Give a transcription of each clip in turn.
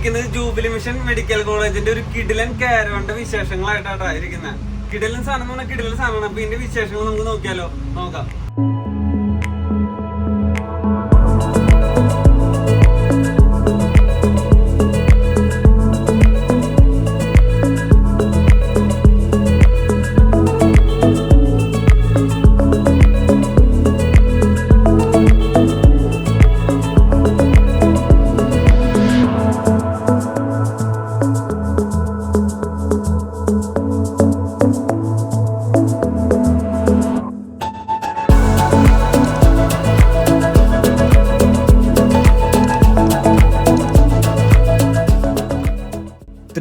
ഇരിക്കുന്നത് jubilee Mission medical കോളേജിന്റെ ഒരു കിടിലൻ കാരവന്റെ വിശേഷങ്ങളായിട്ടാണ് ഇരിക്കുന്നത്. കിടിലൻ സാധനം എന്ന് പറഞ്ഞാൽ കിടിലൻ സാധനമാണ്. അപ്പൊ ഇതിന്റെ വിശേഷങ്ങൾ നമുക്ക് നോക്കാം.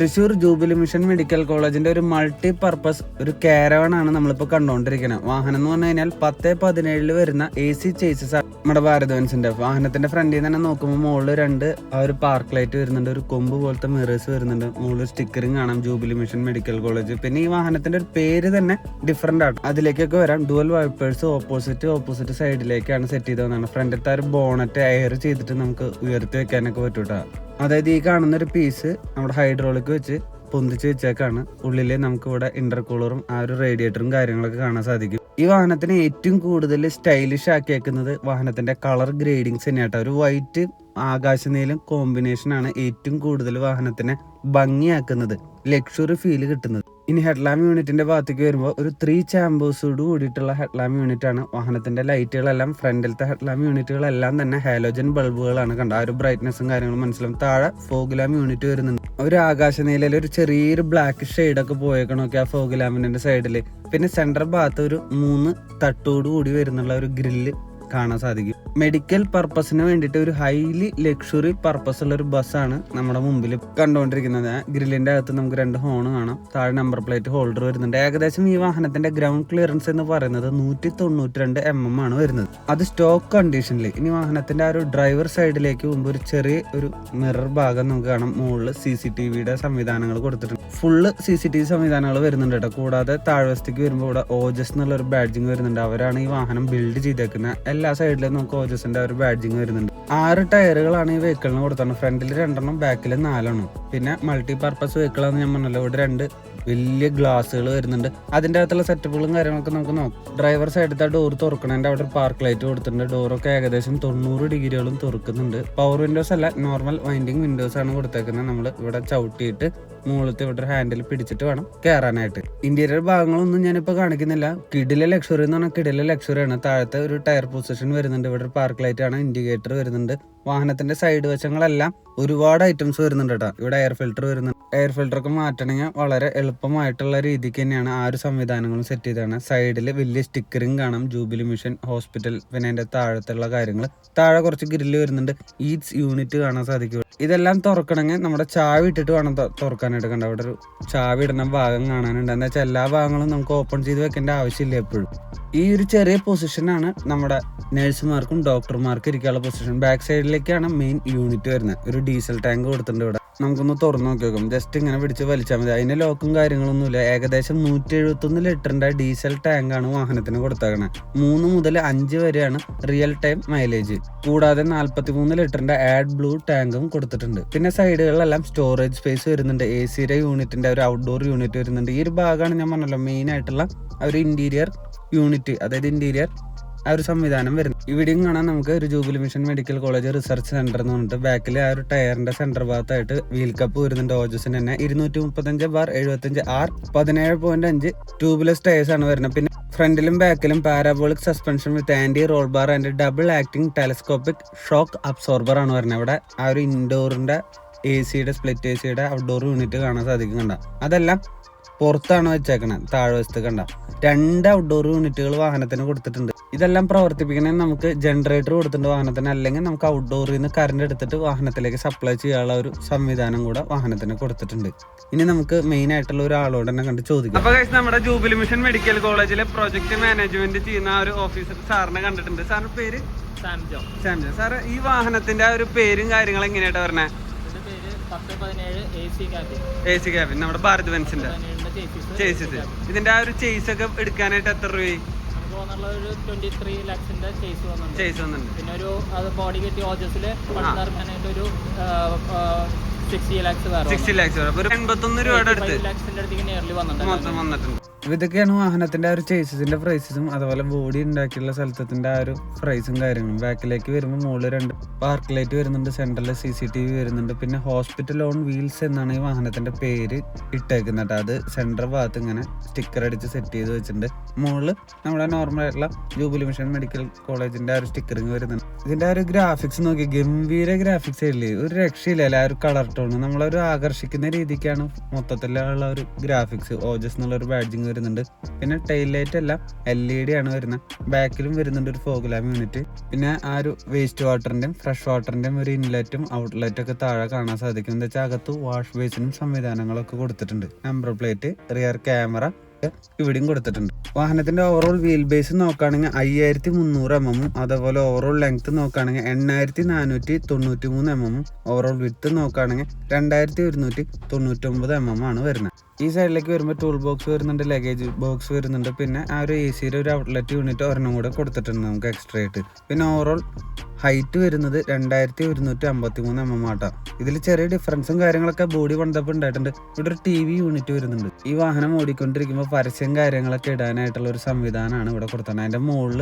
തൃശ്ശൂർ ജൂബിലി മിഷൻ മെഡിക്കൽ കോളേജിന്റെ ഒരു മൾട്ടി പർപ്പസ് ഒരു കാരവൺ ആണ് നമ്മളിപ്പോൾ കണ്ടുകൊണ്ടിരിക്കുന്നത്. വാഹനം എന്ന് പറഞ്ഞു കഴിഞ്ഞാൽ 10-17 വരുന്ന AC ചേസസ് ആണ് നമ്മുടെ ഭാരത് ബെൻസിന്റെ. വാഹനത്തിന്റെ ഫ്രണ്ടിൽ നിന്ന് തന്നെ നോക്കുമ്പോൾ മുകളിൽ 2 പാർക്ക് ലൈറ്റ് വരുന്നുണ്ട്, ഒരു കൊമ്പ് പോലത്തെ മിറേഴ്സ് വരുന്നുണ്ട്, മുകളിൽ സ്റ്റിക്കറിങ് കാണാം ജൂബിലി മിഷൻ മെഡിക്കൽ കോളേജ്. പിന്നെ ഈ വാഹനത്തിന്റെ ഒരു പേര് തന്നെ ഡിഫറെന്റ് ആണ്. അതിലേക്കൊക്കെ വരാം. ഡുവൽ വൈപ്പേഴ്സ് ഓപ്പോസിറ്റ് സൈഡിലേക്കാണ് സെറ്റ് ചെയ്തതാണ്. ഫ്രണ്ടിലത്തെ ഒരു ബോണറ്റ് എയർ ചെയ്തിട്ട് നമുക്ക് ഉയർത്തി വെക്കാനൊക്കെ പറ്റൂട്ടാ. അതായത് ഈ കാണുന്ന ഒരു പീസ് നമ്മുടെ ഹൈഡ്രോളിക് വെച്ച് പൊന്തിച്ച് വെച്ചേക്കാണ്. ഉള്ളില് നമുക്ക് ഇവിടെ ഇന്റർകൂളറും ആ ഒരു റേഡിയേറ്ററും കാര്യങ്ങളൊക്കെ കാണാൻ സാധിക്കും. ഈ വാഹനത്തിന് ഏറ്റവും കൂടുതൽ സ്റ്റൈലിഷ് ആക്കിയേക്കുന്നത് വാഹനത്തിന്റെ കളർ ഗ്രേഡിങ്സ് തന്നെയാട്ടോ. ഒരു വൈറ്റ് ആകാശനീലം കോമ്പിനേഷൻ ആണ് ഏറ്റവും കൂടുതൽ വാഹനത്തിനെ ഭംഗിയാക്കുന്നത്, ലക്ഷറി ഫീല് കിട്ടുന്നത്. ഇനി ഹെഡ്ലാമ്പ് യൂണിറ്റിന്റെ ഭാഗത്തേക്ക് വരുമ്പോൾ ഒരു 3 ചാമ്പേഴ്സോട് കൂടിയിട്ടുള്ള ഹെഡ്ലാമ്പ് യൂണിറ്റ് ആണ്. വാഹനത്തിന്റെ ലൈറ്റുകളെല്ലാം ഫ്രണ്ടിലത്തെ ഹെഡ്ലാമ്പ് യൂണിറ്റുകളെല്ലാം തന്നെ ഹാലോജൻ ബൾബുകളാണ്. കണ്ട ആ ഒരു ബ്രൈറ്റ്നസും കാര്യങ്ങളും മനസ്സിലാവും. താഴെ ഫോഗ് ലാമ്പ് യൂണിറ്റ് വരുന്നുണ്ട്. ഒരു ആകാശനീലയിൽ ഒരു ചെറിയൊരു ബ്ലാക്ക് ഷെയ്ഡൊക്കെ പോയേക്കണോക്കെ ആ ഫോഗ് ലാമ്പിന്റെ സൈഡില്. പിന്നെ സെൻട്രൽ ഭാഗത്ത് ഒരു 3 തട്ടോട് കൂടി വരുന്നുള്ള ഒരു ഗ്രില്ല് കാണാൻ സാധിക്കും. മെഡിക്കൽ പർപ്പസിന് വേണ്ടിയിട്ട് ഒരു ഹൈലി ലക്ഷറി പർപ്പസ് ഉള്ള ഒരു ബസ്സാണ് നമ്മുടെ മുമ്പിൽ കണ്ടുകൊണ്ടിരിക്കുന്നത്. ഗ്രില്ലിന്റെ അകത്ത് നമുക്ക് 2 ഹോൺ കാണാം. താഴെ നമ്പർ പ്ലേറ്റ് ഹോൾഡർ വരുന്നുണ്ട്. ഏകദേശം ഈ വാഹനത്തിന്റെ ഗ്രൗണ്ട് ക്ലിയറൻസ് എന്ന് പറയുന്നത് 192 mm ആണ് വരുന്നത്. അത് സ്റ്റോക്ക് കണ്ടീഷനിൽ. ഇനി വാഹനത്തിന്റെ ആ ഒരു ഡ്രൈവർ സൈഡിലേക്ക് പോകുമ്പോൾ ഒരു ചെറിയ ഒരു മിറർ ഭാഗം നമുക്ക് കാണാം. മുകളിൽ CCTVയുടെ സംവിധാനങ്ങൾ കൊടുത്തിട്ടുണ്ട്. ഫുള്ള് CCTV സംവിധാനങ്ങൾ വരുന്നുണ്ട് കേട്ടോ. കൂടാതെ താഴ്വശത്തേക്ക് വരുമ്പോൾ ഇവിടെ ഓജസ് എന്നുള്ള ഒരു ബാഡ്ജിങ് വരുന്നുണ്ട്. അവരാണ് ഈ വാഹനം ബിൽഡ് ചെയ്തേക്കുന്നത്. എല്ലാ സൈഡിലും നമുക്ക് ഓജസിന്റെ ഒരു ബാഡ്ജിങ് വരുന്നുണ്ട്. 6 ടയറുകളാണ് ഈ വെഹിക്കിളിന് കൊടുത്തത്. ഫ്രണ്ടിൽ 2 ബാക്കിൽ 4. പിന്നെ മൾട്ടി പർപ്പസ് വെഹിക്കിളാന്ന് ഞാൻ പറഞ്ഞല്ലോ. ഇവിടെ 2 വലിയ ഗ്ലാസ്സുകൾ വരുന്നുണ്ട്. അതിന്റെ അകത്തുള്ള സെറ്റപ്പുകളും കാര്യങ്ങളൊക്കെ നമുക്ക് നോക്കാം. ഡ്രൈവർ സൈഡിലത്തെ ഡോർ തുറക്കണതിന്റെ അവിടെ ഒരു പാർക്ക് ലൈറ്റ് കൊടുത്തിട്ടുണ്ട്. ഡോറൊക്കെ ഏകദേശം 90 ഡിഗ്രിയോളം തുറക്കുന്നുണ്ട്. പവർ വിൻഡോസ് അല്ല, നോർമൽ വൈൻഡിങ് വിൻഡോസ് ആണ് കൊടുത്തേക്കുന്നത്. നമ്മൾ ഇവിടെ ചവിട്ടിയിട്ട് മുകളിലത്തെ ഇവിടെ ഒരു ഹാൻഡിൽ പിടിച്ചിട്ട് വേണം കയറാനായിട്ട്. ഇന്റീരിയർ ഭാഗങ്ങളൊന്നും ഞാനിപ്പോൾ കാണിക്കുന്നില്ല. കിടില ലക്ഷറി എന്ന് പറഞ്ഞാൽ കിടില ലക്ഷറിയാണ്. താഴത്തെ ഒരു ടയർ പൊസിഷൻ വരുന്നുണ്ട്. ഇവിടെ ഒരു പാർക്ക് ലൈറ്റ് ആണ്, ഇൻഡിക്കേറ്റർ വരുന്നുണ്ട്. വാഹനത്തിന്റെ സൈഡ് വശങ്ങളെല്ലാം ഒരുപാട് ഐറ്റംസ് വരുന്നുണ്ട് കേട്ടോ. ഇവിടെ എയർ ഫിൽറ്റർ വരുന്നുണ്ട്. എയർ ഫിൽറ്റർ ഒക്കെ മാറ്റണമെങ്കിൽ വളരെ എളുപ്പമായിട്ടുള്ള രീതിക്ക് തന്നെയാണ് ആ ഒരു സംവിധാനങ്ങളും സെറ്റ് ചെയ്തതാണ്. സൈഡിൽ വലിയ സ്റ്റിക്കറിങ് കാണാം, ജൂബിലി മിഷൻ ഹോസ്പിറ്റൽ. പിന്നെ അതിന്റെ താഴത്തുള്ള കാര്യങ്ങൾ, താഴെ കുറച്ച് ഗ്രില്ല് വരുന്നുണ്ട്. ഈച്ച് യൂണിറ്റ് കാണാൻ സാധിക്കും. ഇതെല്ലാം തുറക്കണമെങ്കിൽ നമ്മുടെ ചാവി ഇട്ടിട്ട് വേണം തുറക്കാനായിട്ട്. കണ്ട അവിടെ ഒരു ചാവി ഇടുന്ന ഭാഗം കാണാനുണ്ട്. എന്താ വെച്ചാൽ എല്ലാ ഭാഗങ്ങളും നമുക്ക് ഓപ്പൺ ചെയ്ത് വെക്കേണ്ട ആവശ്യമില്ല എപ്പോഴും. ഈ ഒരു ചെറിയ പൊസിഷനാണ് നമ്മുടെ നഴ്സുമാർക്കും ഡോക്ടർമാർക്കും ഇരിക്കാനുള്ള പൊസിഷൻ. ബാക്ക് സൈഡിലേക്കാണ് മെയിൻ യൂണിറ്റ് വരുന്നത്. ഒരു ഡീസൽ ടാങ്ക് കൊടുത്തിട്ടുണ്ട് ഇവിടെ. നമുക്കൊന്ന് തുറന്നു നോക്കി നോക്കാം. ജസ്റ്റ് ഇങ്ങനെ പിടിച്ച് വലിച്ചാൽ മതി. അതിന് ലോക്കും കാര്യങ്ങളൊന്നുമില്ല. ഏകദേശം 171 ലിറ്ററിന്റെ ഡീസൽ ടാങ്കാണ് വാഹനത്തിന് കൊടുത്തേക്കണത്. 3 മുതൽ 5 വരെയാണ് റിയൽ ടൈം മൈലേജ്. കൂടാതെ 43 ലിറ്ററിന്റെ ആഡ് ബ്ലൂ ടാങ്കും കൊടുത്തിട്ടുണ്ട്. പിന്നെ സൈഡുകളിലെല്ലാം സ്റ്റോറേജ് സ്പേസ് വരുന്നുണ്ട്. AC യൂണിറ്റിന്റെ ഒരു ഔട്ട്ഡോർ യൂണിറ്റ് വരുന്നുണ്ട്. ഈ ഒരു ഭാഗമാണ് ഞാൻ പറഞ്ഞല്ലോ മെയിൻ ആയിട്ടുള്ള ഒരു ഇന്റീരിയർ യൂണിറ്റ്, അതായത് ഇന്റീരിയർ ആ ഒരു സംവിധാനം വരുന്നത്. ഇവിടെയും കാണാൻ നമുക്ക് ഒരു jubilee Mission medical college research centre എന്ന് പറഞ്ഞിട്ട് ബാക്കിൽ ആ ഒരു ടയറിന്റെ സെന്റർ ഭാഗത്തായിട്ട് വീൽ കപ്പ് വരുന്നുണ്ട്. ഓജസിന് തന്നെ 235/75R 17.5 ട്യൂബ്ലെസ് ടയേഴ്സ് ആണ് വരുന്നത്. പിന്നെ ഫ്രണ്ടിലും ബാക്കിലും parabolic suspension with anti roll bar and double acting telescopic shock absorber ആണ് വരുന്നത്. ഇവിടെ ആ ഒരു ഇൻഡോറിന്റെ AC-യുടെ സ്പ്ലിറ്റ് AC-യുടെ ഔട്ട്ഡോർ യൂണിറ്റ് കാണാൻ സാധിക്കും. കണ്ട അതെല്ലാം പുറത്താണ് വെച്ചേക്കണത്. താഴ്വശത്ത് കണ്ട 2 ഔട്ട്ഡോർ യൂണിറ്റുകൾ വാഹനത്തിന് കൊടുത്തിട്ടുണ്ട്. ഇതെല്ലാം പ്രവർത്തിപ്പിക്കണമെങ്കിൽ നമുക്ക് ജനറേറ്റർ കൊടുത്തിട്ടുണ്ട് വാഹനത്തിന്. അല്ലെങ്കിൽ നമുക്ക് ഔട്ട്ഡോറിൽ നിന്ന് കറണ്ട് എടുത്തിട്ട് വാഹനത്തിലേക്ക് സപ്ലൈ ചെയ്യാനുള്ള ഒരു സംവിധാനം കൂടെ വാഹനത്തിന് കൊടുത്തിട്ടുണ്ട്. ഇനി നമുക്ക് മെയിൻ ആയിട്ടുള്ള ഒരാളോട് തന്നെ കണ്ട് ചോദിക്കാം. അപ്പൊ നമ്മുടെ ജൂബിലി മിഷൻ മെഡിക്കൽ കോളേജിലെ പ്രൊജക്ട് മാനേജ്മെന്റ് ചെയ്യുന്ന ആ ഒരു ഓഫീസർ സാറിനെ കണ്ടിട്ടുണ്ട്. സാറിന്റെ പേര് സാംജോ. സാർ, ഈ വാഹനത്തിന്റെ ആ ഒരു പേരും കാര്യങ്ങളും എങ്ങനെയായിട്ട് പറഞ്ഞേ? AC ക്യാബിൻ നമ്മുടെ ഭാരത് ബെൻസിന്റെ ചേസിസ്. ഇതിന്റെ ആ ഒരു ചേസ് ഒക്കെ എടുക്കാനായിട്ട് എത്ര രൂപയായി? 23 lakhs ചേസ് വന്നിട്ടുണ്ട്. പിന്നെ ഒരു ബോഡി കെട്ടി ഓജസില് ഒരു 60 lakhs വേറെ 60 lakhs ഒരു 81 രൂപയുടെ അടുത്ത് 5 lakhsന്റെ അടുത്തേക്ക് നിയർലി വന്നിട്ടുണ്ട്. മൊത്തം വന്നിട്ടുണ്ട്. ഇതൊക്കെയാണ് വാഹനത്തിന്റെ ആ ഒരു ചേസിന്റെ പ്രൈസസും അതുപോലെ ബോഡി ഉണ്ടാക്കിയുള്ള സ്ഥലത്തിന്റെ ആ ഒരു പ്രൈസും കാര്യങ്ങളും. ബാക്കിലേക്ക് വരുമ്പോൾ മുകളിൽ 2 പാർക്ക് ലൈറ്റ് വരുന്നുണ്ട്, സെൻട്രലിൽ CCTV വരുന്നുണ്ട്, പിന്നെ ഹോസ്പിറ്റൽ ഓൺ വീൽസ് എന്നാണ് ഈ വാഹനത്തിന്റെ പേര് ഇട്ടേക്കുന്നത്. അത് സെൻട്രൽ ഭാഗത്ത് ഇങ്ങനെ സ്റ്റിക്കർ അടിച്ച് സെറ്റ് ചെയ്ത് വെച്ചിട്ടുണ്ട്. മുകളിൽ നമ്മുടെ നോർമൽ ആയിട്ടുള്ള ജൂബിലി മിഷൻ മെഡിക്കൽ കോളേജിന്റെ ആ ഒരു സ്റ്റിക്കറിങ് വരുന്നുണ്ട്. ഇതിന്റെ ആ ഒരു ഗ്രാഫിക്സ് നോക്കി, ഗംഭീര ഗ്രാഫിക്സ് ഇല്ലേ, ഒരു രക്ഷയില്ല. ആ ഒരു കളർ ടോൺ നമ്മളൊരു ആകർഷിക്കുന്ന രീതിക്കാണ് മൊത്തത്തിലുള്ള ഒരു ഗ്രാഫിക്സ്. ഓജസ് എന്നുള്ള ഒരു ബാഡ്ജിങ് വരുന്നുണ്ട്. പിന്നെ ടൈൽ ലൈറ്റ് എല്ലാം LED ആണ് വരുന്നത്. ബാക്കിലും വരുന്നുണ്ട് ഒരു ഫോഗ് ലാമ്പ് യൂണിറ്റ്. പിന്നെ ആ ഒരു വേസ്റ്റ് വാട്ടറിന്റെയും ഫ്രഷ് വാട്ടറിന്റെയും ഒരു ഇൻലെറ്റും ഔട്ട്ലെറ്റും ഒക്കെ താഴെ കാണാൻ സാധിക്കും. എന്താ വെച്ചാൽ അകത്ത് വാഷ് ബേസിനും സംവിധാനങ്ങളൊക്കെ കൊടുത്തിട്ടുണ്ട്. നമ്പർ പ്ലേറ്റ്, റിയർ ക്യാമറ ഇവിടെയും കൊടുത്തിട്ടുണ്ട്. വാഹനത്തിന്റെ ഓവറോൾ വീൽ ബേസ് നോക്കുകയാണെങ്കിൽ 5300 mm, അതേപോലെ ഓവറോൾ ലെങ്ത് നോക്കുകയാണെങ്കിൽ 8493 mm, ഓവറോൾ വിഡ്ത്ത് നോക്കുകയാണെങ്കിൽ 2199 mm ആണ് വരുന്നത്. ഈ സൈഡിലേക്ക് വരുമ്പോൾ ടൂൾ ബോക്സ് വരുന്നുണ്ട്, ലഗേജ് ബോക്സ് വരുന്നുണ്ട്, പിന്നെ ആ ഒരു AC ഒരു ഔട്ട്ലെറ്റ് യൂണിറ്റ് ഒരെണ്ണം കൂടെ കൊടുത്തിട്ടുണ്ട് നമുക്ക് എക്സ്ട്രാ ആയിട്ട്. പിന്നെ ഓവറോൾ ഹൈറ്റ് വരുന്നത് 2153 mm ആട്ടോ. ഇതിൽ ചെറിയ ഡിഫറൻസും കാര്യങ്ങളൊക്കെ ബോഡി പണിതപ്പോൾ ഉണ്ടായിട്ടുണ്ട്. ഇവിടെ ഒരു TV യൂണിറ്റ് വരുന്നുണ്ട്. ഈ വാഹനം ഓടിക്കൊണ്ടിരിക്കുമ്പോൾ പരസ്യം കാര്യങ്ങളൊക്കെ ഇടാനായിട്ടുള്ള ഒരു സംവിധാനമാണ് ഇവിടെ കൊടുത്തത്. അതിന്റെ മുകളിൽ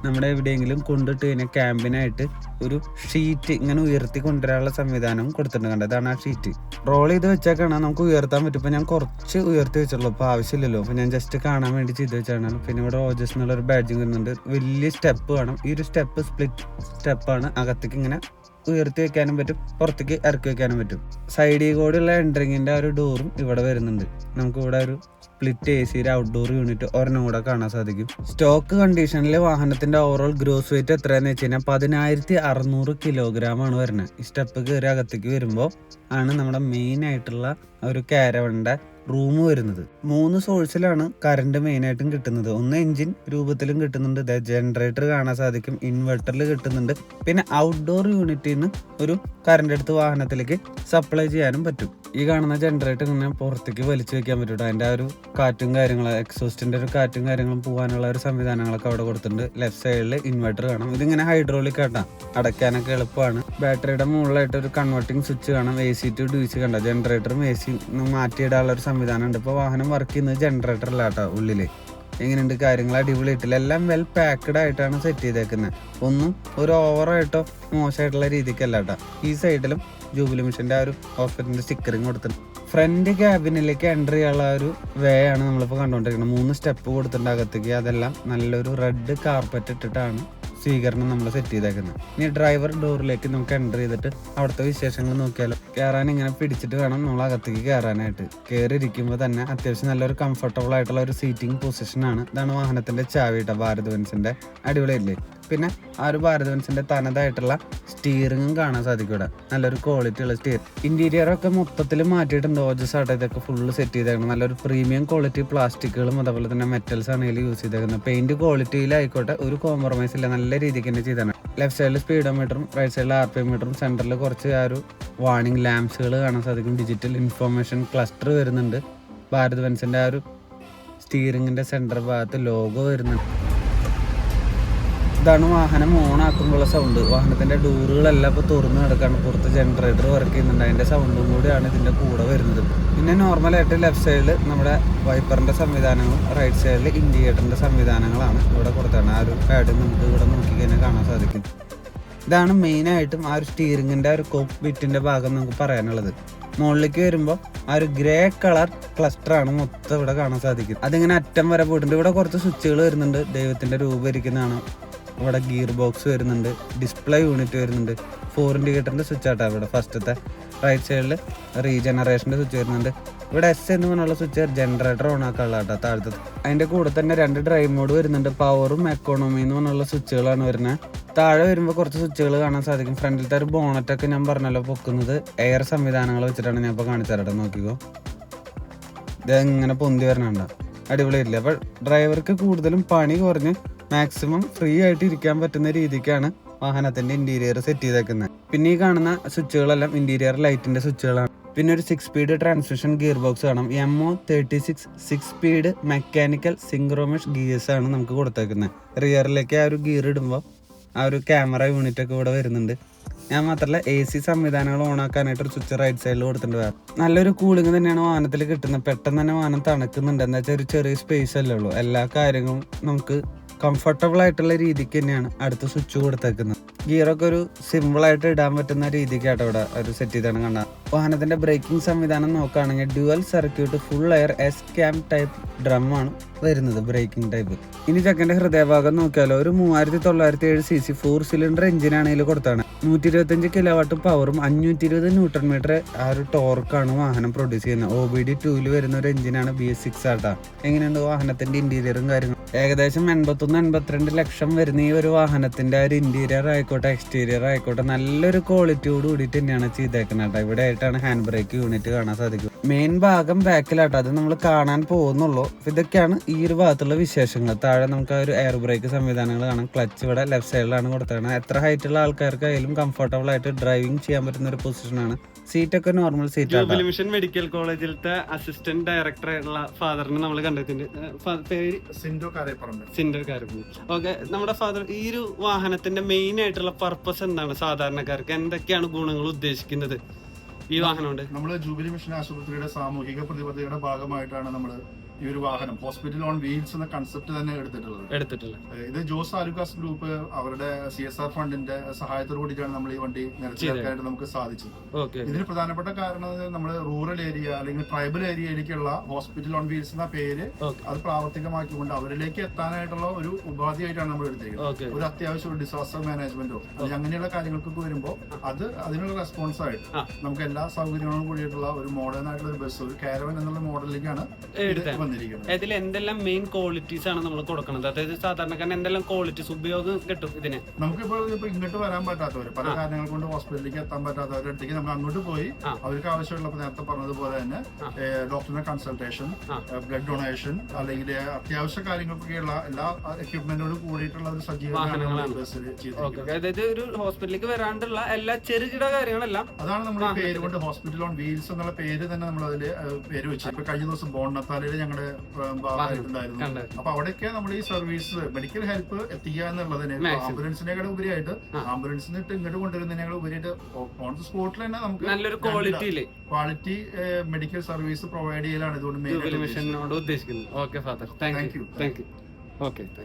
നമ്മുടെ എവിടെയെങ്കിലും കൊണ്ടിട്ട് കഴിഞ്ഞാൽ ക്യാമ്പിനായിട്ട് ഒരു ഷീറ്റ് ഇങ്ങനെ ഉയർത്തി കൊണ്ടുവരാനുള്ള സംവിധാനം കൊടുത്തിട്ടുണ്ട്. കണ്ടത് അതാണ് ആ ഷീറ്റ്. റോൾ ചെയ്ത് വെച്ചേക്കാണ് നമുക്ക് ഉയർത്താൻ പറ്റും. ഇപ്പൊ ഞാൻ കുറച്ച് ഉയർത്തി വെച്ചുള്ളൂ, അപ്പോൾ ആവശ്യമില്ലല്ലോ. അപ്പോൾ ഞാൻ ജസ്റ്റ് കാണാൻ വേണ്ടി ചെയ്ത് വെച്ചാണ്. പിന്നെ ഇവിടെ ഓജസ് എന്നുള്ള ഒരു ബാഡ്ജിങ് വരുന്നുണ്ട്. വലിയ സ്റ്റെപ്പ് വേണം. ഈ ഒരു സ്റ്റെപ്പ് സ്പ്ലിറ്റ് സ്റ്റെപ്പാണ്. അകത്തേക്ക് ഇങ്ങനെ ഉയർത്തി വെക്കാനും പറ്റും, പുറത്തേക്ക് ഇറക്കി വെക്കാനും പറ്റും. സൈഡിൽ കൂടെയുള്ള എൻട്രിങ്ങിന്റെ ഒരു ഡോറും ഇവിടെ വരുന്നുണ്ട്. നമുക്ക് ഇവിടെ ഒരു സ്പ്ലിറ്റ് AC ഔട്ട്ഡോർ യൂണിറ്റ് ഒരെണ്ണം കൂടെ കാണാൻ സാധിക്കും. സ്റ്റോക്ക് കണ്ടീഷനിൽ വാഹനത്തിന്റെ ഓവറോൾ ഗ്രോസ് വെയിറ്റ് എത്രയാന്ന് വെച്ച് കഴിഞ്ഞാൽ 10600 kilogram ആണ് വരുന്നത്. ഈ സ്റ്റെപ്പ് കയറി അകത്തേക്ക് വരുമ്പോൾ ആണ് നമ്മുടെ മെയിൻ ആയിട്ടുള്ള ഒരു കാരവന്റെ റൂം വരുന്നത്. 3 സോഴ്സിലാണ് കറണ്ട് മെയിൻ ആയിട്ടും കിട്ടുന്നത്. ഒന്ന് എഞ്ചിൻ രൂപത്തിലും കിട്ടുന്നുണ്ട്, ജനറേറ്റർ കാണാൻ സാധിക്കും, ഇൻവെർട്ടറിൽ കിട്ടുന്നുണ്ട്. പിന്നെ ഔട്ട്ഡോർ യൂണിറ്റിൽ നിന്ന് ഒരു കറണ്ട് എടുത്ത് വാഹനത്തിലേക്ക് സപ്ലൈ ചെയ്യാനും പറ്റും. ഈ കാണുന്ന ജനറേറ്റർ ഇങ്ങനെ പുറത്തേക്ക് വലിച്ചു വെക്കാൻ പറ്റും. അതിന്റെ ആ ഒരു കാറ്റും കാര്യങ്ങളും, എക്സോസ്റ്റിന്റെ ഒരു കാറ്റും കാര്യങ്ങളും പോകാനുള്ള ഒരു സംവിധാനങ്ങളൊക്കെ അവിടെ കൊടുത്തിട്ടുണ്ട്. ലെഫ്റ്റ് സൈഡിൽ ഇൻവെർട്ടർ കാണാം. ഇതിങ്ങനെ ഹൈഡ്രോളിക് ആട്ടാം, അടയ്ക്കാനൊക്കെ എളുപ്പമാണ്. ബാറ്ററിയുടെ മുകളിലായിട്ട് ഒരു കൺവെർട്ടിംഗ് സ്വിച്ച് കാണാം. AC to DC കണ്ട ജനറേറ്ററും AC മാറ്റിയിടാനുള്ള ഒരു സംവിധാനം ഉണ്ട്. ഇപ്പോൾ വാഹനം വർക്ക് ചെയ്യുന്നത് ജനറേറ്ററിലാട്ടോ. ഉള്ളില് എങ്ങനെയുണ്ട് കാര്യങ്ങൾ, അടിപൊളിയായിട്ടില്ല. എല്ലാം വെൽ പാക്ഡ് ആയിട്ടാണ് സെറ്റ് ചെയ്തേക്കുന്നത്. ഒന്നും ഒരു ഓവറായിട്ടോ മോശമായിട്ടുള്ള രീതിക്കല്ല കേട്ടോ. ഈ സൈഡിലും ജൂബിലി മിഷന്റെ ആ ഒരു ഹോസ്പിറ്റലിന്റെ സ്റ്റിക്കറിങ് കൊടുത്തിട്ടുണ്ട്. ഫ്രണ്ട് ക്യാബിനിലേക്ക് എൻ്റർ ചെയ്യാനുള്ള ഒരു വേ ആണ് നമ്മളിപ്പോൾ കണ്ടുകൊണ്ടിരിക്കുന്നത്. 3 സ്റ്റെപ്പ് കൊടുത്തിട്ടുണ്ട് അകത്തേക്ക്. അതെല്ലാം നല്ലൊരു റെഡ് കാർപ്പറ്റ് ഇട്ടിട്ടാണ് സ്വീകരണം നമ്മൾ സെറ്റ് ചെയ്തേക്കുന്നത്. ഇനി ഡ്രൈവർ ഡോറിലേക്ക് നമുക്ക് എൻ്റർ ചെയ്തിട്ട് അവിടുത്തെ വിശേഷങ്ങൾ നോക്കിയാലോ. കയറാൻ ഇങ്ങനെ പിടിച്ചിട്ട് വേണം നമ്മൾ അകത്തേക്ക് കയറാനായിട്ട്. കയറി ഇരിക്കുമ്പോൾ തന്നെ അത്യാവശ്യം നല്ലൊരു കംഫർട്ടബിൾ ആയിട്ടുള്ള ഒരു സീറ്റിംഗ് പൊസിഷനാണ്. ഇതാണ് വാഹനത്തിന്റെ ചാവി കേട്ടോ, ഭാരത് ബെൻസിന്റെ. അടിപൊളിയല്ലേ. പിന്നെ ആ ഒരു ഭാരത് ബെൻസിന്റെ തനതായിട്ടുള്ള സ്റ്റിയറിംഗും കാണാൻ സാധിക്കും ഇവിടെ. നല്ലൊരു ക്വാളിറ്റി ഉള്ള സ്റ്റിയർ. ഇന്റീരിയറൊക്കെ മൊത്തത്തിൽ മാറ്റിയിട്ടുണ്ട്. ഓജസ് ആയിട്ട് ഇതൊക്കെ ഫുള്ള് സെറ്റ് ചെയ്തേക്കണം. നല്ലൊരു പ്രീമിയം ക്വാളിറ്റി പ്ലാസ്റ്റിക്കുകളും അതുപോലെ തന്നെ മെറ്റൽസ് ആണ് ഇതിൽ യൂസ് ചെയ്തേക്കുന്നത്. പെയിന്റ് ക്വാളിറ്റിയിലായിക്കോട്ടെ ഒരു കോംപ്രമൈസ് ഇല്ല, നല്ല രീതിക്ക് തന്നെ ചെയ്താണ്. ലെഫ്റ്റ് സൈഡിൽ സ്പീഡോമീറ്ററും റൈറ്റ് സൈഡിൽ RPM മീറ്ററും, സെന്ററിൽ കുറച്ച് ആ ഒരു വാർണിംഗ് ലാംപ്സുകൾ കാണാൻ സാധിക്കും. ഡിജിറ്റൽ ഇൻഫോർമേഷൻ ക്ലസ്റ്റർ വരുന്നുണ്ട്. ഭാരത് ബെൻസിന്റെ ആ ഒരു സ്റ്റിയറിംഗിന്റെ സെന്റർ ഭാഗത്ത് ലോഗോ വരുന്നുണ്ട്. ഇതാണ് വാഹനം ഓൺ ആക്കുമ്പോഴുള്ള സൗണ്ട്. വാഹനത്തിന്റെ ഡോറുകളെല്ലാം ഇപ്പോൾ തുറന്ന് കിടക്കാണ്. പുറത്ത് ജനറേറ്റർ വർക്ക് ചെയ്യുന്നുണ്ട്. അതിന്റെ സൗണ്ടും കൂടിയാണ് ഇതിന്റെ കൂടെ വരുന്നത്. പിന്നെ നോർമലായിട്ട് ലെഫ്റ്റ് സൈഡിൽ നമ്മുടെ വൈപ്പറിന്റെ സംവിധാനങ്ങളും റൈറ്റ് സൈഡിൽ ഇൻഡിക്കേറ്ററിന്റെ സംവിധാനങ്ങളാണ് ഇവിടെ കൊടുത്താണ്. ആ ഒരു പാഡ് നമുക്ക് ഇവിടെ നോക്കി കഴിഞ്ഞാൽ കാണാൻ സാധിക്കും. ഇതാണ് മെയിനായിട്ടും ആ ഒരു സ്റ്റിയറിംഗിന്റെ ആ ഒരു കോക്ക്പിറ്റിന്റെ ഭാഗം നമുക്ക് പറയാനുള്ളത്. മുകളിലേക്ക് വരുമ്പോൾ ആ ഒരു ഗ്രേ കളർ ക്ലസ്റ്റർ ആണ് മൊത്തം ഇവിടെ കാണാൻ സാധിക്കും. അതിങ്ങനെ അറ്റം വരെ പോയിട്ടുണ്ട്. ഇവിടെ കുറച്ച് സ്വിച്ചുകൾ വരുന്നുണ്ട്. ദൈവത്തിന്റെ രൂപം ഇരിക്കുന്നതാണ്. ഇവിടെ ഗിയർ ബോക്സ് വരുന്നുണ്ട്, ഡിസ്പ്ലേ യൂണിറ്റ് വരുന്നുണ്ട്, 4 ഇൻഡിക്കേറ്ററിന്റെ സ്വിച്ച് ആട്ടോ ഇവിടെ ഫസ്റ്റത്തെ. റൈറ്റ് സൈഡിൽ റീജനറേഷന്റെ സ്വിച്ച് വരുന്നുണ്ട്. ഇവിടെ S എന്ന് പറഞ്ഞുള്ള സ്വിച്ച് ജനറേറ്റർ ഓൺ ആക്കാനുള്ള കേട്ടോ താഴത്തത്. അതിന്റെ കൂടെ തന്നെ 2 ഡ്രൈവ് മോഡ് വരുന്നുണ്ട്. പവറും എക്കോണമി എന്ന് പറഞ്ഞുള്ള സ്വിച്ചുകളാണ് വരുന്നത്. താഴെ വരുമ്പോൾ കുറച്ച് സ്വിച്ചുകൾ കാണാൻ സാധിക്കും. ഫ്രണ്ടിലത്തെ ഒരു ബോണറ്റൊക്കെ ഞാൻ പറഞ്ഞല്ലോ പൊക്കുന്നത് എയർ സംവിധാനങ്ങൾ വെച്ചിട്ടാണ് ഞാൻ ഇപ്പോൾ കാണിച്ചു തരട്ടെ. നോക്കിക്കോ, ഇതെങ്ങനെ പൊന്തി വരണുണ്ടോ, അടിപൊളിയില്ല. അപ്പോൾ ഡ്രൈവർക്ക് കൂടുതലും പണി കുറഞ്ഞ് മാക്സിമം ഫ്രീ ആയിട്ട് ഇരിക്കാൻ പറ്റുന്ന രീതിക്കാണ് വാഹനത്തിന്റെ ഇന്റീരിയർ സെറ്റ് ചെയ്തേക്കുന്നത്. പിന്നെ ഈ കാണുന്ന സ്വിച്ചുകളെല്ലാം ഇന്റീരിയർ ലൈറ്റിന്റെ സ്വിച്ചുകളാണ്. പിന്നെ ഒരു 6 സ്പീഡ് ട്രാൻസ്മിഷൻ ഗിയർ ബോക്സ് കാണാം. MO36 6 സ്പീഡ് മെക്കാനിക്കൽ സിങ്ക്രോമെഷ് ഗിയേഴ്സ് ആണ് നമുക്ക് കൊടുത്തേക്കുന്നത്. റിയറിലേക്ക് ആ ഒരു ഗിയർ ഇടുമ്പോൾ ആ ഒരു ക്യാമറ യൂണിറ്റ് ഒക്കെ ഇവിടെ വരുന്നുണ്ട്. ഞാൻ മാത്രമല്ല AC സംവിധാനങ്ങൾ ഓണാക്കാനായിട്ട് ഒരു സ്വിച്ച് റൈറ്റ് സൈഡിൽ കൊടുത്തിട്ടുണ്ട്. നല്ലൊരു കൂളിംഗ് തന്നെയാണ് വാഹനത്തിൽ കിട്ടുന്നത്. പെട്ടെന്ന് തന്നെ വാഹനം തണുക്കുന്നുണ്ട്. എന്താ വെച്ചാൽ ഒരു ചെറിയ സ്പേസ് അല്ലേ ഉള്ളൂ. എല്ലാ കാര്യങ്ങളും നമുക്ക് കംഫർട്ടബിൾ ആയിട്ടുള്ള രീതിക്ക് തന്നെയാണ് അടുത്ത സ്വിച്ച് കൊടുത്തേക്കുന്നത്. ഗിയറൊക്കെ ഒരു സിമ്പിൾ ആയിട്ട് ഇടാൻ പറ്റുന്ന രീതിക്കാട്ടോ ഇവിടെ ഒരു സെറ്റ് ചെയ്താണ് കണ്ട. വാഹനത്തിന്റെ ബ്രേക്കിംഗ് സംവിധാനം നോക്കുകയാണെങ്കിൽ dual circuit full air S-CAM type drum ആണ് വരുന്നത്, ബ്രേക്കിംഗ് ടൈപ്പ്. ഇനി ചെക്കൻ്റെ ഹൃദയഭാഗം നോക്കിയാലോ, ഒരു 3907 cc 4 സിലിണ്ടർ എഞ്ചിനാണ് ഇതിൽ കൊടുത്താണ്. 125 കിലോവാട്ട് പവറും 520 ന്യൂട്ടൺ മീറ്റർ ആ ഒരു ടോർക്കാണ് വാഹനം പ്രൊഡ്യൂസ് ചെയ്യുന്നത്. OBD 2 വരുന്ന ഒരു എഞ്ചിനാണ് BS6 ആട്ടാ. എങ്ങനെയുണ്ട് വാഹനത്തിന്റെ ഇന്റീരിയറും കാര്യങ്ങളും? ഏകദേശം 81-82 ലക്ഷം വരുന്ന ഈ ഒരു വാഹനത്തിന്റെ ഒരു ഇന്റീരിയർ ആയിക്കോട്ടെ എക്സ്റ്റീരിയർ ആയിക്കോട്ടെ നല്ലൊരു ക്വാളിറ്റിയോട് കൂടിയിട്ട് തന്നെയാണ് ചെയ്തേക്കുന്നത് കേട്ടോ. ഇവിടെ ആയിട്ടാണ് ഹാൻഡ് ബ്രേക്ക് യൂണിറ്റ് കാണാൻ സാധിക്കും. മെയിൻ ഭാഗം ബാക്കിലാട്ടോ, അത് നമ്മൾ കാണാൻ പോകുന്നുള്ളൂ. ഇതൊക്കെയാണ് ഈ ഒരു ഭാഗത്തുള്ള വിശേഷങ്ങൾ. താഴെ നമുക്ക് ആ ഒരു എയർ ബ്രേക്ക് സംവിധാനങ്ങൾ കാണാം. ക്ലച്ച് ഇവിടെ ലെഫ്റ്റ് സൈഡിലാണ് കൊടുത്തേക്കുന്നത്. എത്ര ഹൈറ്റുള്ള ആൾക്കാർക്കായാലും കംഫർട്ടബിൾ ആയിട്ട് ഡ്രൈവിംഗ് ചെയ്യാൻ പറ്റുന്ന ഒരു പൊസിഷനാണ്. സീറ്റൊക്കെ normal seat. Jubilee Mission Medical കോളേജിലത്തെ അസിസ്റ്റന്റ് ഡയറക്ടർ ആയിട്ടുള്ള ഫാദറിനെ നമ്മൾ കണ്ടെത്തിണ്ട്. പേര് സിൻഡോ കാരപ്പറമ്പ്. ഓക്കെ, നമ്മുടെ ഫാദർ, ഈ ഒരു വാഹനത്തിന്റെ മെയിൻ ആയിട്ടുള്ള പർപ്പസ് എന്താണ്? സാധാരണക്കാർക്ക് എന്തൊക്കെയാണ് ഗുണങ്ങൾ ഉദ്ദേശിക്കുന്നത് ഈ വാഹനം കൊണ്ട്? നമ്മള് ജൂബിലി മിഷൻ ആശുപത്രിയുടെ സാമൂഹിക പ്രതിബദ്ധതയുടെ ഭാഗമായിട്ടാണ് നമ്മൾ ഈ ഒരു വാഹനം ഹോസ്പിറ്റൽ ഓൺ വീൽസ് എന്ന കൺസെപ്റ്റ് തന്നെ എടുത്തിട്ടുള്ളത്. ഇത് ജോസ് ആലുക്കാസ് ഗ്രൂപ്പ് അവരുടെ CSR ഫണ്ടിന്റെ സഹായത്തോടു കൂടിയിട്ടാണ് നമ്മൾ ഈ വണ്ടി നിരത്തിലാക്കാനായിട്ട് നമുക്ക് സാധിച്ചത്. ഇതിന് പ്രധാനപ്പെട്ട കാരണം നമ്മൾ റൂറൽ ഏരിയ അല്ലെങ്കിൽ ട്രൈബൽ ഏരിയയിലേക്കുള്ള ഹോസ്പിറ്റൽ ഓൺ വീൽസ് എന്ന പേര് അത് പ്രാവർത്തികമാക്കിക്കൊണ്ട് അവരിലേക്ക് എത്താനായിട്ടുള്ള ഒരു ഉപാധിയായിട്ടാണ് നമ്മൾ എടുത്തിരിക്കുന്നത്. ഒരു അത്യാവശ്യം ഒരു ഡിസാസ്റ്റർ മാനേജ്മെന്റോ അല്ലെങ്കിൽ അങ്ങനെയുള്ള കാര്യങ്ങൾക്കൊക്കെ വരുമ്പോൾ അതിനുള്ള റെസ്പോൺസ് ആയിട്ട് നമുക്ക് എല്ലാ സൗകര്യങ്ങളും കൂടിയിട്ടുള്ള ഒരു മോഡേൺ ആയിട്ടുള്ള ഒരു ബസ്, ഒരു കാരവൻ എന്നുള്ള മോഡലിലേക്കാണ് ഇതിൽ എന്തെല്ലാം മെയിൻ ക്വാളിറ്റീസ് ആണ് നമ്മൾ കൊടുക്കുന്നത്? അതായത് സാധാരണക്കാരൻ എന്തെല്ലാം ക്വാളിറ്റീസ് ഉപയോഗം കിട്ടും ഇതിന്? നമുക്കിപ്പോ ഇങ്ങോട്ട് വരാൻ പറ്റാത്തവർ, പല കാരണങ്ങൾ കൊണ്ട് ഹോസ്പിറ്റലിലേക്ക് എത്താൻ പറ്റാത്തവരുടെ അടുത്തേക്ക് നമ്മൾ അങ്ങോട്ട് പോയി അവർക്ക് ആവശ്യമുള്ള നേരത്തെ പറഞ്ഞതുപോലെ തന്നെ ഡോക്ടറിന്റെ കൺസൾട്ടേഷൻ, ബ്ലഡ് ഡൊണേഷൻ അല്ലെങ്കിൽ അത്യാവശ്യ കാര്യങ്ങൾക്കൊക്കെയുള്ള എല്ലാ എക്യുപ്മെന്റോട് കൂടിയിട്ടുള്ള ഒരു സജ്ജീകരണമാണ് ബസ്സിൽ ചെയ്തത്. അതായത് ഒരു ഹോസ്പിറ്റലിലേക്ക് വരാണ്ടുള്ള എല്ലാ ചെറുകിട കാര്യങ്ങളെല്ലാം അതാണ് നമ്മൾ പേര് കൊണ്ട് ഹോസ്പിറ്റൽ ഓൺ വീൽസ് എന്നുള്ള പേര് തന്നെ നമ്മൾ അതിൽ പേര് വെച്ചു. ഇപ്പൊ കഴിഞ്ഞ ദിവസം ബോണ്ണത്താലയിൽ ഞങ്ങളുടെ ഭാഗമായിട്ടുണ്ടായിരുന്നു. അപ്പൊ അവിടെയൊക്കെ നമ്മൾ ഈ സർവീസ് മെഡിക്കൽ ഹെൽപ്പ് എത്തിക്കുക എന്നുള്ളതിന് ആംബുലൻസിനേക്കാൾ ഉപരിയായിട്ട് ആംബുലൻസിന് ഇങ്ങോട്ട് കൊണ്ടുവരുന്നതിനേക്കാൾ ഉപരിയായിട്ട് ഓൺ ദ സ്പോട്ടിൽ തന്നെ നമുക്ക് നല്ലൊരു ക്വാളിറ്റി മെഡിക്കൽ സർവീസ് പ്രൊവൈഡ് ചെയ്യലാണ് ഇതുകൊണ്ട് ഉദ്ദേശിക്കുന്നത്. Okay father, thank you.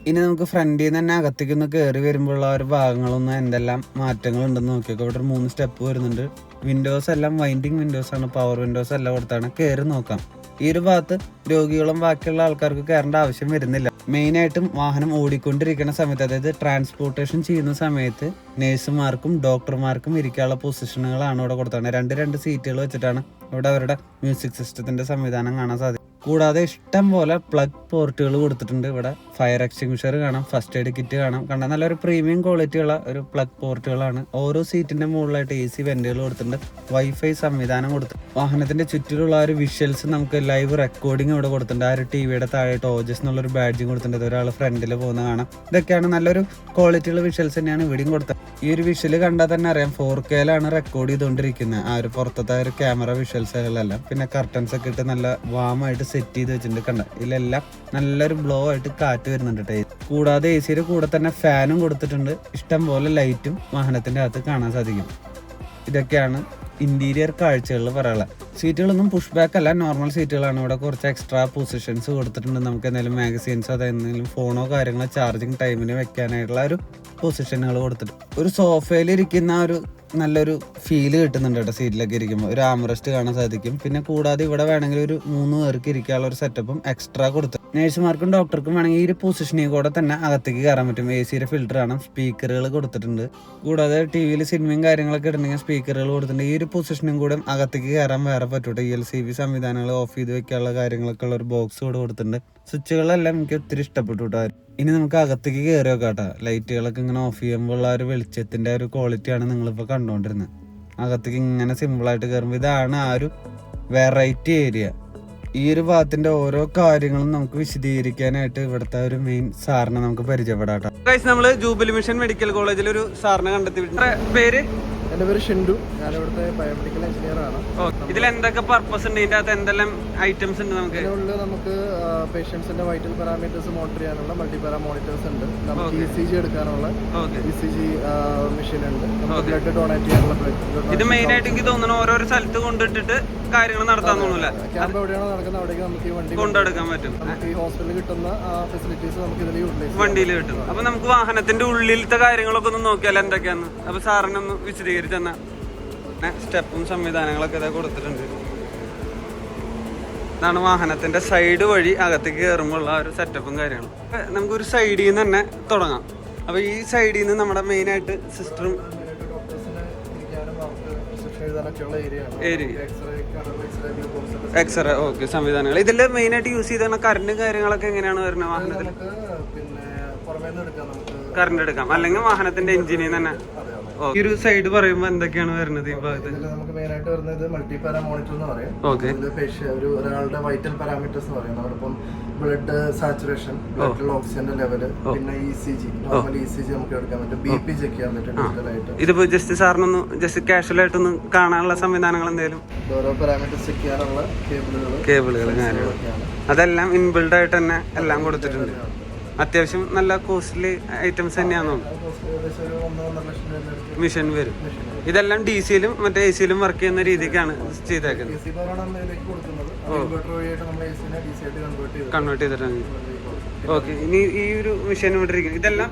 ഇനി നമുക്ക് ഫ്രണ്ടിൽ നിന്ന് തന്നെ അകത്തേക്ക് ഒന്ന് കയറി വരുമ്പോഴുള്ള ഒരു ഭാഗങ്ങളൊന്നും എന്തെല്ലാം മാറ്റങ്ങൾ ഉണ്ടെന്ന് നോക്കിയൊക്കെ. ഇവിടെ 3 സ്റ്റെപ്പ് വരുന്നുണ്ട്. വിൻഡോസ് എല്ലാം വൈൻഡിങ് വിൻഡോസ് ആണ്, പവർ വിൻഡോസ് എല്ലാം കൊടുത്താണ്. കയറി നോക്കാം. ഈ ഒരു ഭാഗത്ത് രോഗികളും ബാക്കിയുള്ള ആൾക്കാർക്ക് കയറേണ്ട ആവശ്യം വരുന്നില്ല. മെയിനായിട്ടും വാഹനം ഓടിക്കൊണ്ടിരിക്കുന്ന സമയത്ത്, അതായത് ട്രാൻസ്പോർട്ടേഷൻ ചെയ്യുന്ന സമയത്ത് നേഴ്സുമാർക്കും ഡോക്ടർമാർക്കും ഇരിക്കാനുള്ള പൊസിഷനുകളാണ് ഇവിടെ കൊടുത്താണ്. 2 സീറ്റുകൾ വെച്ചിട്ടാണ് ഇവിടെ അവരുടെ മ്യൂസിക് സിസ്റ്റത്തിന്റെ സംവിധാനം കാണാൻ സാധിക്കും. കൂടാതെ ഇഷ്ടം പോലെ പ്ലഗ് പോർട്ടുകൾ കൊടുത്തിട്ടുണ്ട്. ഇവിടെ ഫയർ എക്സ്റ്റിംഗ്വിഷർ കാണാം, ഫസ്റ്റ് എയ്ഡ് കിറ്റ് കാണാം. കണ്ടാൽ നല്ലൊരു പ്രീമിയം ക്വാളിറ്റി ഉള്ള ഒരു പ്ലഗ് പോർട്ടുകളാണ്. ഓരോ സീറ്റിന്റെ മുകളിലായിട്ട് AC വെന്റുകൾ കൊടുത്തിട്ടുണ്ട്. വൈഫൈ സംവിധാനം കൊടുത്തിട്ടുണ്ട്. വാഹനത്തിന്റെ ചുറ്റിലുള്ള ഒരു വിഷ്വൽസ് നമുക്ക് ലൈവ് റെക്കോർഡിംഗ് ഇവിടെ കൊടുത്തിട്ടുണ്ട്. ആ ഒരു ടിവിയുടെ താഴെയായിട്ട് ഓജസ് എന്നുള്ളൊരു ബാഡ്ജിങ് കൊടുത്തിട്ടുണ്ട്. ഒരാൾ ഫ്രണ്ടിൽ പോകുന്ന കാണാം. ഇതൊക്കെയാണ് നല്ലൊരു ക്വാളിറ്റിയുള്ള വിഷ്വൽസ് തന്നെയാണ് ഇവിടെയും കൊടുത്തത്. ഈ ഒരു വിഷ്വൽ കണ്ടാൽ തന്നെ അറിയാം 4Kയിലാണ് റെക്കോർഡ് ചെയ്തുകൊണ്ടിരിക്കുന്നത്. ആ ഒരു പുറത്തത്തെ ഒരു ക്യാമറ വിഷ്വൽസുകളെല്ലാം. പിന്നെ കർട്ടൻസ് ഒക്കെ ഇട്ട് നല്ല വാമായിട്ട് സെറ്റ് ചെയ്ത് വെച്ചിട്ടുണ്ട്. കണ്ട ഇതിലെല്ലാം നല്ലൊരു ബ്ലോ ആയിട്ട് കാറ്റ് വരുന്നുണ്ട്. കൂടാതെ AC കൂടെ തന്നെ ഫാനും കൊടുത്തിട്ടുണ്ട്. ഇഷ്ടം പോലെ ലൈറ്റും വാഹനത്തിന്റെ അകത്ത് കാണാൻ സാധിക്കും. ഇതൊക്കെയാണ് ഇന്റീരിയർ കാഴ്ചകളിൽ പറയാനുള്ളത്. സീറ്റുകളൊന്നും പുഷ് ബാക്ക് അല്ല, നോർമൽ സീറ്റുകളാണ്. ഇവിടെ കുറച്ച് എക്സ്ട്രാ പൊസിഷൻസ് കൊടുത്തിട്ടുണ്ട്. നമുക്ക് എന്തെങ്കിലും മാഗസീൻസോ അതെന്തെങ്കിലും ഫോണോ കാര്യങ്ങളോ ചാർജിങ് ടൈമിന് വെക്കാനായിട്ടുള്ള ഒരു പൊസിഷനുകൾ കൊടുത്തിട്ടുണ്ട്. ഒരു സോഫയിൽ ഇരിക്കുന്ന ഒരു നല്ലൊരു ഫീല് കിട്ടുന്നുണ്ട് കേട്ടോ. സീറ്റിലൊക്കെ ഇരിക്കുമ്പോൾ ഒരു ആംറസ്റ്റ് കാണാൻ സാധിക്കും. പിന്നെ കൂടാതെ ഇവിടെ വേണമെങ്കിൽ ഒരു 3 പേർക്ക് ഇരിക്കാനുള്ള ഒരു സെറ്റപ്പും എക്സ്ട്രാ കൊടുത്തു. നേഴ്സുമാർക്കും ഡോക്ടർക്കും വേണമെങ്കിൽ ഈ ഒരു പൊസിഷനിൽ കൂടെ തന്നെ അകത്തേക്ക് കയറാൻ പറ്റും. AC ഫിൽറ്റർ ആണ്, സ്പീക്കറുകൾ കൊടുത്തിട്ടുണ്ട്. കൂടാതെ TV സിനിമയും കാര്യങ്ങളൊക്കെ ഇടണമെങ്കിൽ സ്പീക്കറുകൾ കൊടുത്തിട്ടുണ്ട്. ഈ ഒരു പൊസിഷനും കൂടെ അകത്തേക്ക് കയറാൻ വേറെ പറ്റൂട്ടെ. ELCV സംവിധാനങ്ങൾ ഓഫ് ചെയ്ത് വെക്കാനുള്ള കാര്യങ്ങളൊക്കെ ഉള്ള ഒരു ബോക്സ് കൂടെ കൊടുത്തിട്ടുണ്ട്. സ്വിച്ചുകളെല്ലാം എനിക്ക് ഒത്തിരി ഇഷ്ടപ്പെട്ടു കേട്ടോ. ഇനി നമുക്ക് അകത്തേക്ക് കയറി വെക്കാം കേട്ടോ. ലൈറ്റുകളൊക്കെ ഇങ്ങനെ ഓഫ് ചെയ്യുമ്പോൾ ഉള്ള ഒരു വെളിച്ചത്തിന്റെ ഒരു ക്വാളിറ്റിയാണ് നിങ്ങളിപ്പോൾ കണ്ടുകൊണ്ടിരുന്നത്. അകത്തേക്ക് ഇങ്ങനെ സിമ്പിളായിട്ട് കയറുമ്പോൾ ഇതാണ് ആ ഒരു വെറൈറ്റി ഏരിയ. ഈ ഒരു ഭാഗത്തിന്റെ ഓരോ കാര്യങ്ങളും നമുക്ക് വിശദീകരിക്കാനായിട്ട് ഇവിടുത്തെ ഒരു മെയിൻ സാറിനെ നമുക്ക് പരിചയപ്പെടാം. നമ്മള് ജൂബിലി മിഷൻ മെഡിക്കൽ കോളേജിൽ ഒരു സാറിനെ കണ്ടെത്തി. പേര്? എൻ്റെ പേര് ഷിൻഡു. ഞാനിവിടുത്തെ ബയോമെഡിക്കൽ എഞ്ചിനീയർ ആണ്. ഇതിൽ എന്തൊക്കെ പർപ്പസ് ഉണ്ട്, ഇതിന്റെ അകത്ത് എന്തെല്ലാം ഐറ്റംസ് ഉണ്ട് നമുക്ക്? ഇതിനുള്ളിൽ നമുക്ക് പേഷ്യൻസിന്റെ വൈറ്റൽ പാരാമീറ്റേഴ്സ് മോണിറ്റർ ചെയ്യാനുള്ള മൾട്ടിപാരാ മോണിറ്റേഴ്സ് ഉണ്ട്. നമുക്ക് ECG എടുക്കാനുള്ള ECG മെഷീൻ ഉണ്ട്. നമുക്ക് ബ്ലഡ് ഡൊണേറ്റ് ചെയ്യാനുള്ള ഇത് മെയിൻ ആയിട്ട് എനിക്ക് തോന്നുന്നു ഓരോരോ സ്ഥലത്ത് കൊണ്ടിട്ടിട്ട് കാര്യങ്ങൾ നടത്താൻ തോന്നുന്നില്ല. ക്യാമ്പ് എവിടെയാണോ നടക്കുന്നത് അവിടേക്ക് നമുക്ക് ഈ വണ്ടി കൊണ്ടെടുക്കാൻ പറ്റും. നമുക്ക് ഈ ഹോസ്പിറ്റലിൽ കിട്ടുന്ന ഫെസിലിറ്റീസ് നമുക്ക് ഇതിൽ യൂട്ടിലൈസ് വണ്ടിയിൽ കിട്ടും. അപ്പൊ നമുക്ക് വാഹനത്തിന്റെ ഉള്ളിലത്തെ കാര്യങ്ങളൊക്കെ ഒന്ന് നോക്കിയാൽ എന്തൊക്കെയാന്ന്. അപ്പൊ സാറിനൊന്ന് വിശദീകരിച്ചെന്നാ. സ്റ്റെപ്പും സംവിധാനങ്ങളൊക്കെ ഇതാ കൊടുത്തിട്ടുണ്ട്. ഇതാണ് വാഹനത്തിന്റെ സൈഡ് വഴി അകത്തേക്ക് കയറുമ്പോൾ ഉള്ള ഒരു സെറ്റപ്പും കാര്യങ്ങളും. നമുക്കൊരു സൈഡിൽ നിന്ന് തന്നെ തുടങ്ങാം. അപ്പൊ ഈ സൈഡിൽ നിന്ന് നമ്മുടെ മെയിൻ ആയിട്ട് സിസ്റ്ററും എക്സ്റേ ഓക്കെ സംവിധാനങ്ങൾ ഇതിൽ മെയിൻ ആയിട്ട് യൂസ് ചെയ്ത കറണ്ട് കാര്യങ്ങളൊക്കെ എങ്ങനെയാണ് വരുന്നത് വാഹനത്തിൽ? കറണ്ട് എടുക്കാം, അല്ലെങ്കിൽ വാഹനത്തിന്റെ എഞ്ചിനിൽ തന്നെ. ഈ ഒരു സൈഡ് പറയുമ്പോ എന്തൊക്കെയാണ് വരുന്നത് ഈ ഭാഗത്ത്? നമുക്ക് മെയിൻ ആയിട്ട് വരുന്നത് മൾട്ടിപാരാ മോണിറ്റർ എന്ന് പറയും. ഓക്കെ, ഒരാളുടെ വൈറ്റൽ പാരാമീറ്റേഴ്സ് എന്ന് പറയുന്നത് നമ്മളിപ്പം ബ്ലഡ് സാച്ചുറേഷൻ, ബ്ലഡിലുള്ള ഓക്സിജന്റെ ലെവല്, പിന്നെ ECG നോർമൽ ECG നമുക്ക് എടുക്കാൻ പറ്റും. BP ചെക്ക് ചെയ്യാൻ പറ്റും ഡിജിറ്റലായിട്ട്. ഇതിപ്പോ ജസ്റ്റ് സാറിനൊന്ന് ജസ്റ്റ് കാഷ്വൽ ആയിട്ടൊന്ന് കാണാനുള്ള സംവിധാനങ്ങൾ എന്തെങ്കിലും? ഓരോ പാരാമീറ്റേഴ്സ് ചെക്ക് ചെയ്യാനുള്ള കേബിളുകൾ അതെല്ലാം ഇൻബിൽഡ് ആയിട്ട് തന്നെ എല്ലാം കൊടുത്തിട്ടുണ്ട്. അത്യാവശ്യം നല്ല കോസ്റ്റ്ലി ഐറ്റംസ് തന്നെയാണോ? മിഷൻ വരും. ഇതെല്ലാം DC-യിലും മറ്റേ AC-യിലും വർക്ക് ചെയ്യുന്ന രീതിക്കാണ് ചെയ്തേക്കുന്നത്. കൺവേർട്ട് ചെയ്തിട്ടാണ്. ഓക്കെ, ഇനി ഈ ഒരു മിഷൻ ഇവിടെ ഇരിക്കുന്നത് ഇതെല്ലാം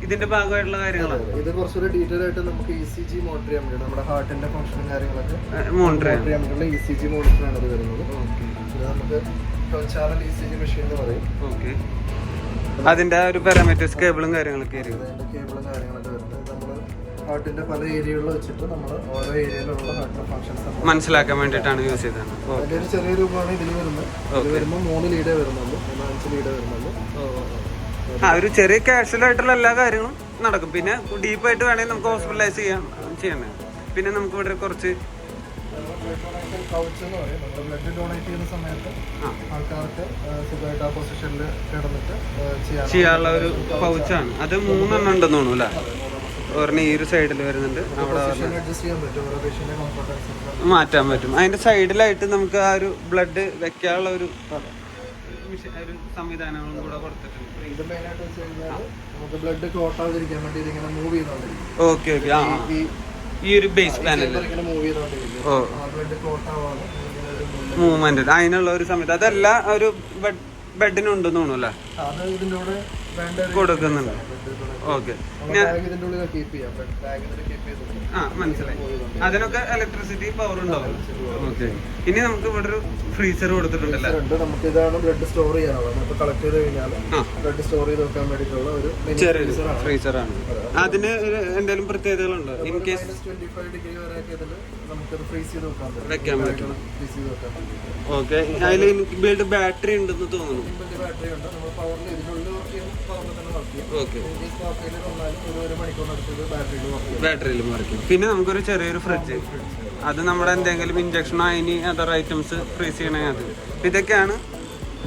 ഇതിന്റെ ഭാഗമായിട്ടുള്ള കാര്യങ്ങളാണ്. ഇത് കുറച്ചുകൂടി ഡീറ്റെയിൽ ആയിട്ട് നമുക്ക് ECG മോണിറ്റർ ചെയ്യാൻ പറ്റും. നമ്മുടെ ഹാർട്ടിന്റെ ഫംഗ്ഷനും കാര്യങ്ങളൊക്കെ മോണിറ്റർ ചെയ്യാൻ പറ്റുള്ള ECG മോണിറ്റർ ആണ് ഇത് വരുന്നത്. ഇത് നമുക്ക് 12 ചാനൽ ECG മെഷീൻ എന്ന് പറയും. ഓക്കെ, അതിന്റെ ഒരു പാരാമീറ്റേഴ്സ് കേബിളും കാര്യങ്ങളൊക്കെ കേബിളും കാര്യങ്ങളൊക്കെ വരുന്നത് നമ്മൾ ഹാർട്ടിന്റെ പല ഏരിയകളിൽ വെച്ചിട്ട് നമ്മൾ ഓരോ ഏരിയയിലുള്ള ഹാർട്ടിന്റെ ഫംഗ്ഷൻസ് മനസ്സിലാക്കാൻ വേണ്ടിയിട്ടാണ് യൂസ് ചെയ്തത്. അതിന്റെ ഒരു ചെറിയ രൂപമാണ് ഇതിൽ വരുന്നത്. ഇത് വരുമ്പോൾ 3 ലീഡേ വരുന്നുള്ളൂ, 5 ലീഡേ വരുന്നുള്ളൂ. ഒരു ചെറിയ കാഷ്വൽ ആയിട്ടുള്ള എല്ലാ കാര്യങ്ങളും നടക്കും. പിന്നെ ഡീപ്പായിട്ട് വേണമെങ്കിൽ നമുക്ക് ഹോസ്പിറ്റലൈസ് ചെയ്യണേ. പിന്നെ നമുക്ക് ഇവിടെ കുറച്ച് കൗച്ച് എന്ന് പറയും. നമ്മൾ ബ്ലഡ് ഡൊണേറ്റ് ചെയ്യുന്ന സമയത്ത് ആൾക്കാർക്ക് സുഖമായിട്ട് ആ പൊസിഷനിൽ കിടന്നിട്ട് ചെയ്യാനുള്ള ഒരു പൗച്ചാണ്. അത് 3 എണ്ണം ഉണ്ടെന്ന് തോന്നുന്നു അല്ലേ? ഒരെണ്ണം ഈ ഒരു സൈഡിൽ വരുന്നുണ്ട്, അവിടെ അഡ്ജസ്റ്റ് ചെയ്യാൻ പറ്റും. ഓരോ പേഷ്യന്റിന്റെ കംഫർട്ട് അനുസരിച്ച് മാറ്റാൻ പറ്റും. അതിന്റെ സൈഡിലായിട്ട് നമുക്ക് ആ ഒരു ബ്ലഡ് വെക്കാനുള്ള ഒരു സംവിധാനങ്ങളും കൂടെ കൊടുത്തിട്ടുണ്ട്. ഇത് മെയിനായിട്ട് വെച്ച് കഴിഞ്ഞാൽ നമുക്ക് ബ്ലഡ് ക്ലോട്ട് ആവാതിരിക്കാൻ വേണ്ടി ഇതിങ്ങനെ മൂവ് ചെയ്തോണ്ടിരിക്കും. ഓക്കെ ഓക്കെ, ഈ ഒരു ബേസ് പാനൽ മൂവ് ചെയ്തോണ്ടിരിക്കും. ബ്ലഡ് ക്ലോട്ട് ആവാതെ മൂവ്മെന്റ് അതിനുള്ള ഒരു സമയത്ത് അതെല്ലാം ഒരു ബെഡിനുണ്ടെന്ന് തോന്നുന്നു അല്ലേ? അത് ഇതിന്റെ കൂടെ കൊടുക്കുന്നുണ്ട്. ഓക്കെ, ഇതിന്റെ ഉള്ളിൽ കീപ്പ് ചെയ്യാം. മനസ്സിലായി. അതിനൊക്കെ ഇലക്ട്രിസിറ്റി പവർ ഉണ്ടാവും. ഓക്കെ, ഇനി നമുക്ക് ഇവിടെ ഒരു ഫ്രീസർ കൊടുത്തിട്ടുണ്ടല്ലോ. നമുക്ക് ഇതാണ് ബ്ലഡ് സ്റ്റോർ ചെയ്യാനുള്ളത്. നമുക്ക് കളക്ട് ചെയ്ത് കഴിഞ്ഞാൽ ബ്ലഡ് സ്റ്റോർ ചെയ്ത് വെക്കാൻ വേണ്ടിയിട്ടുള്ള ഒരു ചെറിയൊരു ഫ്രീസറാണ്. അതിന് എന്തെങ്കിലും പ്രത്യേകതകളുണ്ടോ? ഇൻ കേസ് 25 ഡിഗ്രി വരെയൊക്കെ ഇതിൽ നമുക്കത് ഫ്രീസ് ചെയ്ത് വെക്കാൻ പറ്റും. ഫ്രീസ് ചെയ്ത് വെക്കാൻ പറ്റും. ഓക്കെ, അതിൽ ബിൽഡ് ബാറ്ററി ഉണ്ടെന്ന് തോന്നുന്നു. ബാറ്ററി ഉണ്ട്. നമ്മൾ പവറിൽ ഇതിനുള്ളിൽ വർക്ക് ചെയ്യും, പവറിൽ തന്നെ വർക്ക് ചെയ്യും. ഓക്കെ, ഒരു മണിക്കൂറിനടുത്ത് ബാറ്ററിയിൽ വർക്ക് ചെയ്യും. പിന്നെ നമുക്കൊരു ചെറിയൊരു ഫ്രിഡ്ജ്, അത് നമ്മുടെ എന്തെങ്കിലും ഇഞ്ചക്ഷനോ ഇനി അതർ ഐറ്റംസ് ഫ്രീസ് ചെയ്യണേ. അത് ഇതൊക്കെയാണ്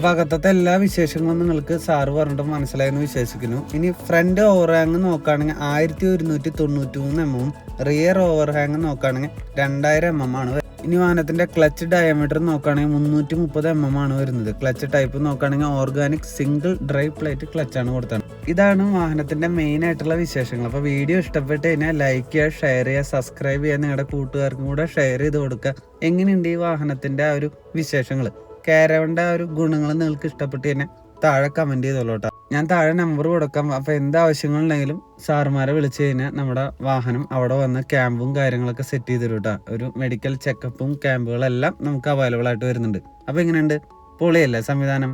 ഭാഗത്തെ എല്ലാ വിശേഷങ്ങളും നിങ്ങൾക്ക് സാറ് പറഞ്ഞിട്ട് മനസ്സിലായെന്ന് വിശ്വസിക്കുന്നു. ഇനി ഫ്രണ്ട് ഓവർ ഹാങ് നോക്കുകയാണെങ്കിൽ 1193 mm, റിയർ ഓവർ ഹാങ് നോക്കുകയാണെങ്കിൽ 2000 mm ആണ്. ഇനി വാഹനത്തിന്റെ ക്ലച്ച് ഡയമീറ്റർ നോക്കുകയാണെങ്കിൽ 330 mm ആണ് വരുന്നത്. ക്ലച്ച് ടൈപ്പ് നോക്കുകയാണെങ്കിൽ ഓർഗാനിക് സിംഗിൾ ഡ്രൈവ് പ്ലേറ്റ് ക്ലച്ചാണ് കൊടുത്തത്. ഇതാണ് വാഹനത്തിന്റെ മെയിൻ ആയിട്ടുള്ള വിശേഷങ്ങൾ. അപ്പോൾ വീഡിയോ ഇഷ്ടപ്പെട്ട് കഴിഞ്ഞാൽ ലൈക്ക് ചെയ്യുക, ഷെയർ ചെയ്യുക, സബ്സ്ക്രൈബ് ചെയ്യുക, നിങ്ങളുടെ കൂട്ടുകാർക്കും കൂടെ ഷെയർ ചെയ്ത് കൊടുക്കുക. എങ്ങനെയുണ്ട് ഈ വാഹനത്തിന്റെ ആ ഒരു വിശേഷങ്ങൾ, കാരവന്റെ ആ ഒരു ഗുണങ്ങൾ നിങ്ങൾക്ക് ഇഷ്ടപ്പെട്ട് തന്നെ താഴെ കമന്റ് ചെയ്തോളൂ കേട്ടോ. ഞാൻ താഴെ നമ്പർ കൊടുക്കാം. അപ്പൊ എന്ത് ആവശ്യങ്ങളുണ്ടെങ്കിലും സാറുമാരെ വിളിച്ചു കഴിഞ്ഞാൽ നമ്മുടെ വാഹനം അവിടെ വന്ന് ക്യാമ്പും കാര്യങ്ങളൊക്കെ സെറ്റ് ചെയ്ത് തരും കേട്ടോ. ഒരു മെഡിക്കൽ ചെക്കപ്പും ക്യാമ്പുകളെല്ലാം നമുക്ക് അവൈലബിൾ ആയിട്ട് വരുന്നുണ്ട്. അപ്പൊ എങ്ങനെയുണ്ട്, പൊളിയല്ലേ സംവിധാനം?